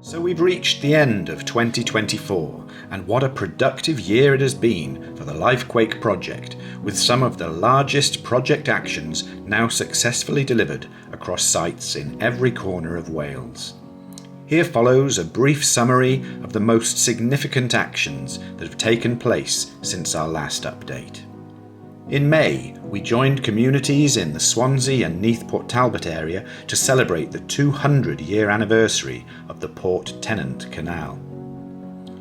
So we've reached the end of 2024, and what a productive year it has been for the LIFEquake project, with some of the largest project actions now successfully delivered across sites in every corner of Wales. Here follows a brief summary of the most significant actions that have taken place since our last update. In May, we joined communities in the Swansea and Neath Port Talbot area to celebrate the 200-year anniversary of the Port Tennant Canal.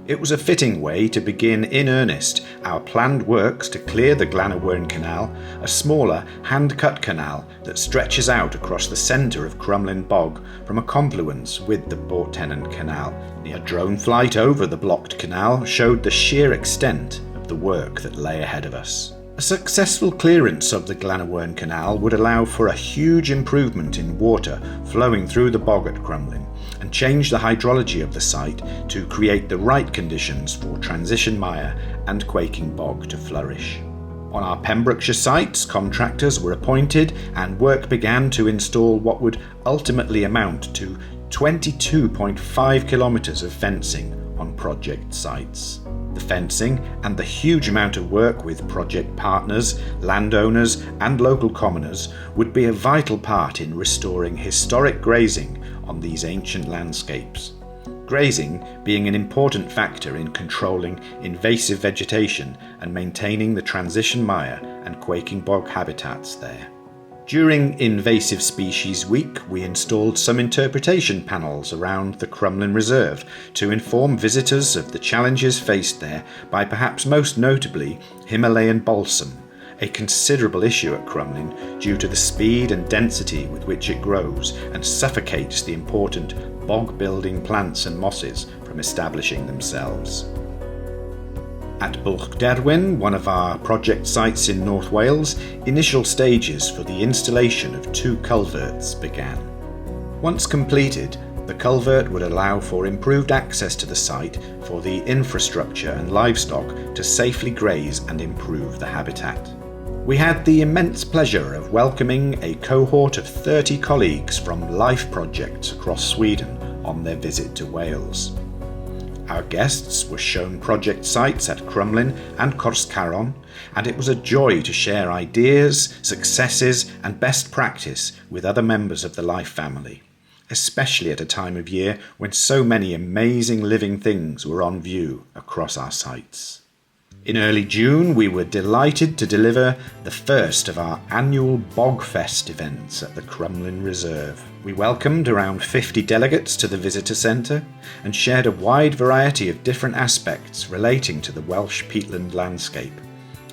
It was a fitting way to begin in earnest our planned works to clear the Glanawern Canal, a smaller hand-cut canal that stretches out across the centre of Crumlin Bog from a confluence with the Port Tennant Canal. A drone flight over the blocked canal showed the sheer extent of the work that lay ahead of us. A successful clearance of the Glanawern Canal would allow for a huge improvement in water flowing through the bog at Crumlin and change the hydrology of the site to create the right conditions for transition mire and quaking bog to flourish. On our Pembrokeshire sites, contractors were appointed and work began to install what would ultimately amount to 22.5 kilometres of fencing on project sites. The fencing and the huge amount of work with project partners, landowners and local commoners would be a vital part in restoring historic grazing on these ancient landscapes. Grazing being an important factor in controlling invasive vegetation and maintaining the transition mire and quaking bog habitats there. During Invasive Species Week, we installed some interpretation panels around the Crumlin Reserve to inform visitors of the challenges faced there by perhaps most notably Himalayan balsam, a considerable issue at Crumlin due to the speed and density with which it grows and suffocates the important bog-building plants and mosses from establishing themselves. At Bwlch Derwin, one of our project sites in North Wales, initial stages for the installation of 2 culverts began. Once completed, the culvert would allow for improved access to the site for the infrastructure and livestock to safely graze and improve the habitat. We had the immense pleasure of welcoming a cohort of 30 colleagues from LIFE projects across Sweden on their visit to Wales. Our guests were shown project sites at Crumlin and Cwrs and it was a joy to share ideas, successes and best practice with other members of the LIFE family, especially at a time of year when so many amazing living things were on view across our sites. In early June, we were delighted to deliver the first of our annual Bogfest events at the Crumlin Reserve. We welcomed around 50 delegates to the visitor centre and shared a wide variety of different aspects relating to the Welsh peatland landscape,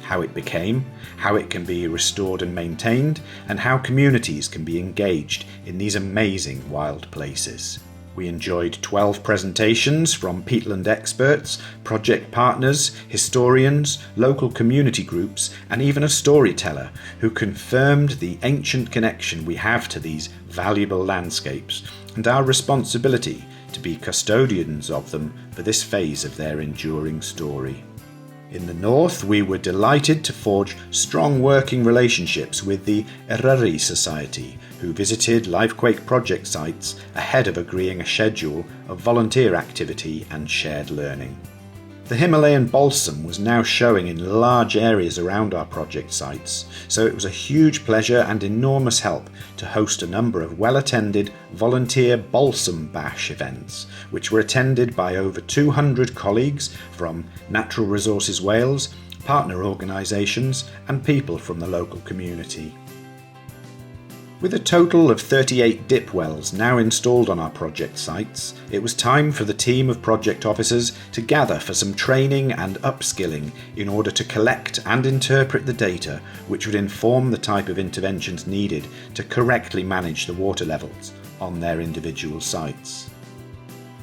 how it became, how it can be restored and maintained, and how communities can be engaged in these amazing wild places. We enjoyed 12 presentations from peatland experts, project partners, historians, local community groups, and even a storyteller who confirmed the ancient connection we have to these valuable landscapes and our responsibility to be custodians of them for this phase of their enduring story. In the north, we were delighted to forge strong working relationships with the Eryri Society, who visited LIFEquake project sites ahead of agreeing a schedule of volunteer activity and shared learning. The Himalayan balsam was now showing in large areas around our project sites, so it was a huge pleasure and enormous help to host a number of well-attended volunteer balsam bash events, which were attended by over 200 colleagues from Natural Resources Wales, partner organisations and people from the local community. With a total of 38 dip wells now installed on our project sites, it was time for the team of project officers to gather for some training and upskilling in order to collect and interpret the data which would inform the type of interventions needed to correctly manage the water levels on their individual sites.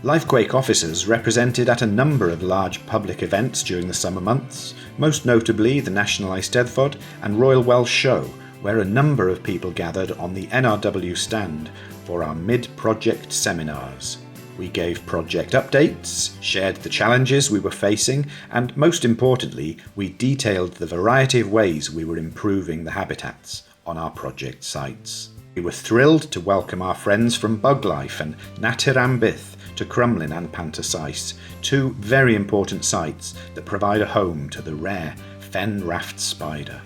LIFEquake officers represented at a number of large public events during the summer months, most notably the National Eisteddfod and Royal Welsh Show, where a number of people gathered on the NRW stand for our mid-project seminars. We gave project updates, shared the challenges we were facing, and most importantly, we detailed the variety of ways we were improving the habitats on our project sites. We were thrilled to welcome our friends from Buglife and Natur am Byth to Crumlin and Pantysice, two very important sites that provide a home to the rare fen raft spider.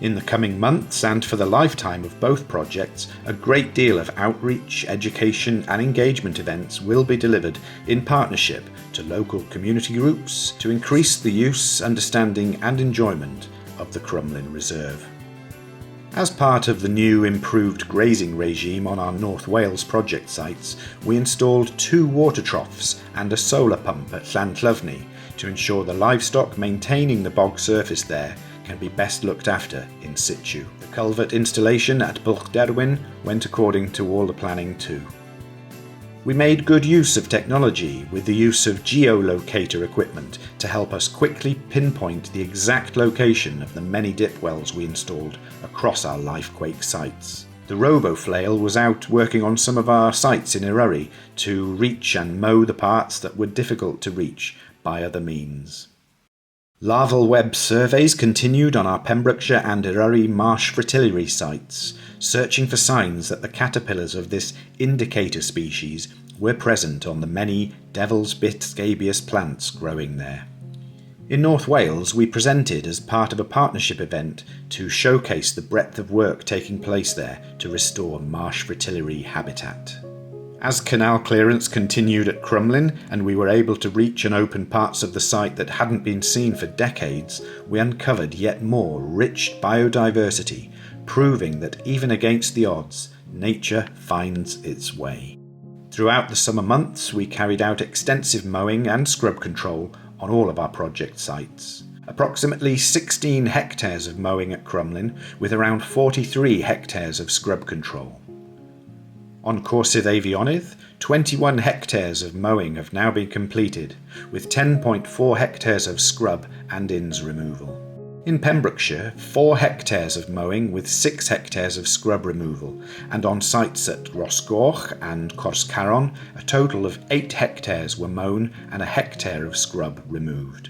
In the coming months and for the lifetime of both projects, a great deal of outreach, education and engagement events will be delivered in partnership to local community groups to increase the use, understanding and enjoyment of the Crumlin Reserve. As part of the new improved grazing regime on our North Wales project sites, we installed 2 water troughs and a solar pump at Llanllyfni to ensure the livestock maintaining the bog surface there can be best looked after in situ. The culvert installation at Bwlch went according to all the planning too. We made good use of technology with the use of geolocator equipment to help us quickly pinpoint the exact location of the many dip wells we installed across our LIFEquake sites. The RoboFlail was out working on some of our sites in Eryri to reach and mow the parts that were difficult to reach by other means. Larval web surveys continued on our Pembrokeshire and Eryri marsh fritillary sites, searching for signs that the caterpillars of this indicator species were present on the many devil's bit scabious plants growing there. In North Wales, we presented as part of a partnership event to showcase the breadth of work taking place there to restore marsh fritillary habitat. As canal clearance continued at Crumlin and we were able to reach and open parts of the site that hadn't been seen for decades, we uncovered yet more rich biodiversity, proving that even against the odds, nature finds its way. Throughout the summer months, we carried out extensive mowing and scrub control on all of our project sites. Approximately 16 hectares of mowing at Crumlin, with around 43 hectares of scrub control. On Corsydd Afionydd, 21 hectares of mowing have now been completed, with 10.4 hectares of scrub and inns removal. In Pembrokeshire, 4 hectares of mowing with 6 hectares of scrub removal, and on sites at Rosgoch and Corscaron, a total of 8 hectares were mown and a hectare of scrub removed.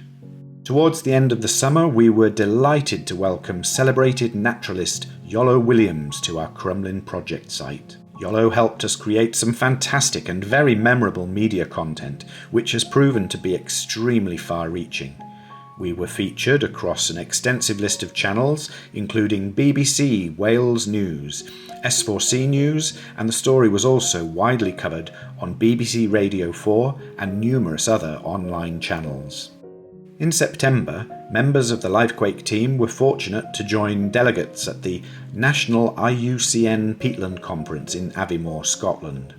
Towards the end of the summer, we were delighted to welcome celebrated naturalist Iolo Williams to our Crumlin project site. Iolo helped us create some fantastic and very memorable media content, which has proven to be extremely far-reaching. We were featured across an extensive list of channels, including BBC Wales News, S4C News, and the story was also widely covered on BBC Radio 4 and numerous other online channels. In September, members of the LIFEquake team were fortunate to join delegates at the National IUCN Peatland Conference in Aviemore, Scotland.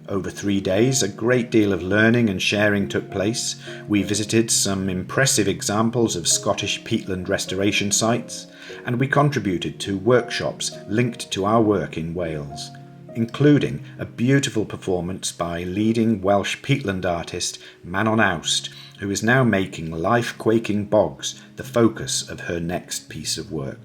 Over 3 days, a great deal of learning and sharing took place. We visited some impressive examples of Scottish peatland restoration sites, and we contributed to workshops linked to our work in Wales, including a beautiful performance by leading Welsh peatland artist Manon Aust, who is now making life-quaking bogs the focus of her next piece of work.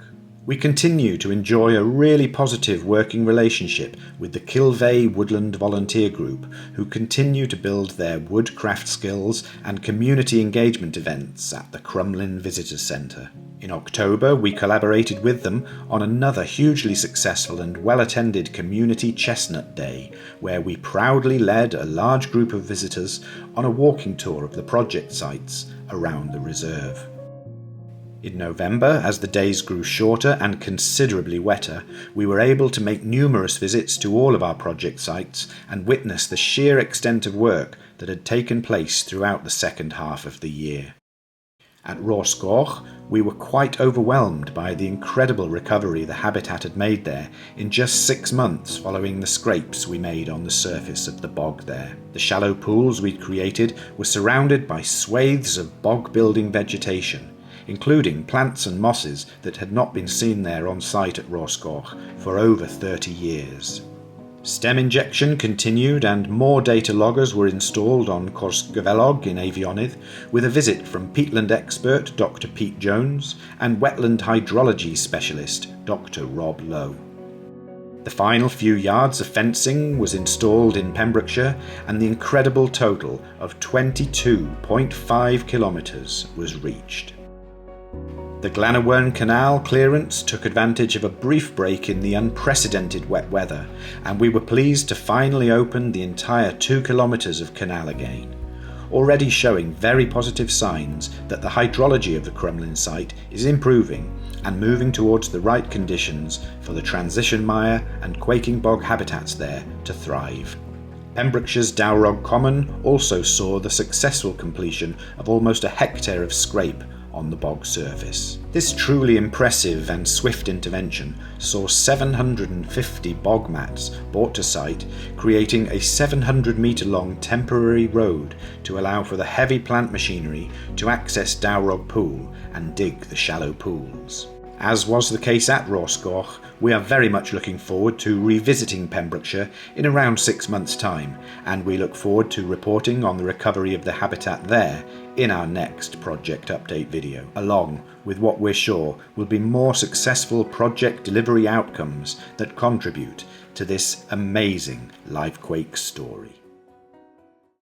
We continue to enjoy a really positive working relationship with the Kilvey Woodland Volunteer Group, who continue to build their woodcraft skills and community engagement events at the Crumlin Visitor Centre. In October, we collaborated with them on another hugely successful and well-attended Community Chestnut Day, where we proudly led a large group of visitors on a walking tour of the project sites around the reserve. In November, as the days grew shorter and considerably wetter, we were able to make numerous visits to all of our project sites and witness the sheer extent of work that had taken place throughout the second half of the year. At Rosgoch, we were quite overwhelmed by the incredible recovery the habitat had made there in just 6 months following the scrapes we made on the surface of the bog there. The shallow pools we'd created were surrounded by swathes of bog-building vegetation, including plants and mosses that had not been seen there on site at Rosgoch for over 30 years. Stem injection continued and more data loggers were installed on Corsgyfelog in Afionydd, with a visit from peatland expert Dr. Pete Jones and wetland hydrology specialist Dr. Rob Lowe. The final few yards of fencing was installed in Pembrokeshire and the incredible total of 22.5 kilometres was reached. The Glanawern Canal clearance took advantage of a brief break in the unprecedented wet weather, and we were pleased to finally open the entire 2 kilometres of canal again, already showing very positive signs that the hydrology of the Crumlin site is improving and moving towards the right conditions for the transition mire and quaking bog habitats there to thrive. Pembrokeshire's Dowrog Common also saw the successful completion of almost a hectare of scrape on the bog surface. This truly impressive and swift intervention saw 750 bog mats brought to site, creating a 700-metre long temporary road to allow for the heavy plant machinery to access Dowrog Pool and dig the shallow pools. As was the case at Roscoch, we are very much looking forward to revisiting Pembrokeshire in around 6 months' time, and we look forward to reporting on the recovery of the habitat there in our next project update video, along with what we're sure will be more successful project delivery outcomes that contribute to this amazing LIFEquake story.